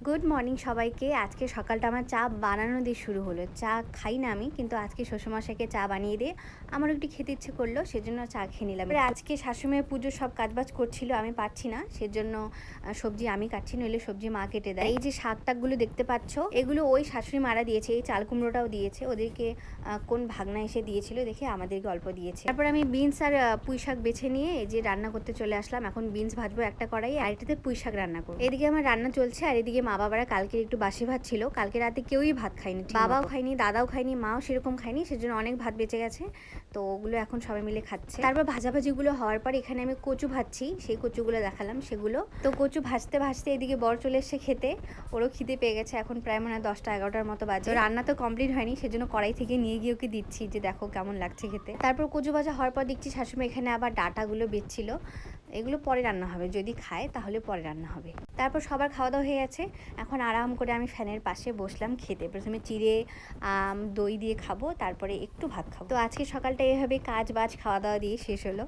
Good morning সবাইকে। আজকে সকালটা আমার চা বানানো দিয়ে শুরু হলো। চা খাই না আমি, কিন্তু আজকে শ্বশুরমশাইকে চা বানিয়ে দিয়ে আমারও একটু খেতে ইচ্ছে করলো, সেজন্য চা খেয়ে নিলাম। এবারে আজকে শাশুড়িমায়ের পুজোর সব কাজবাজ করছিল, আমি পারছি না, সেজন্য সবজি আমি কাটছি, নইলে সবজি মা কেটে দেয়। এই যে শাক টাকগুলো দেখতে পাচ্ছ, এগুলো ওই শাশুড়ি মারা দিয়েছে, এই চাল কুমড়োটাও দিয়েছে। ওদেরকে কোন ভাগনা এসে দিয়েছিল দেখে আমাদেরকে অল্প দিয়েছে। তারপর আমি বিনস আর পুঁই শাক বেছে নিয়ে এই যে রান্না করতে চলে আসলাম। এখন বিনস ভাজবো একটা কড়াই, আর এটাতে পুঁই শাক রান্না করবো। এদিকে আমার রান্না চলছে, আর এদিকে মা বাবারা কালকের একটু বাসি ভাত ছিল, কালকে রাতে কেউই ভাত খায়নি, বাবাও খায়নি, দাদাও খায়নি, মাও সেরকম খায়নি, সেজন্য অনেক ভাত বেঁচে গেছে। তো ওগুলো এখন সবাই মিলে খাচ্ছে। তারপর ভাজাভাজিগুলো হওয়ার পর এখানে আমি কচু ভাজছি, সেই কচুগুলো দেখালাম সেগুলো। তো কচু ভাজতে ভাজতে এদিকে বর চলে এসে খেতে, ওরও খিদে পেয়ে গেছে। এখন প্রায় মনে হয় 10টা 11টার মতো বাজে। রান্না তো কমপ্লিট হয়নি, সেজন্য কড়াই থেকে নিয়ে গিয়ে ওকে দিচ্ছি যে দেখো কেমন লাগছে খেতে। তারপর কচু ভাজা হওয়ার পর দেখছি শাশুড়ি এখানে আবার ডাঁটাগুলো বেচছিল। এগুলো পরে রান্না হবে, যদি খায় তাহলে পরে রান্না হবে। তারপর সবার খাওয়া দাওয়া হয়ে গেছে, এখন আরাম করে আমি ফ্যানের পাশে বসলাম খেতে। প্রথমে চিড়ে দই দিয়ে খাবো, তারপরে একটু ভাত খাবো। তো আজকে সকালটা এভাবে কাজ বাজ খাওয়া দাওয়া দিয়ে শেষ হলো।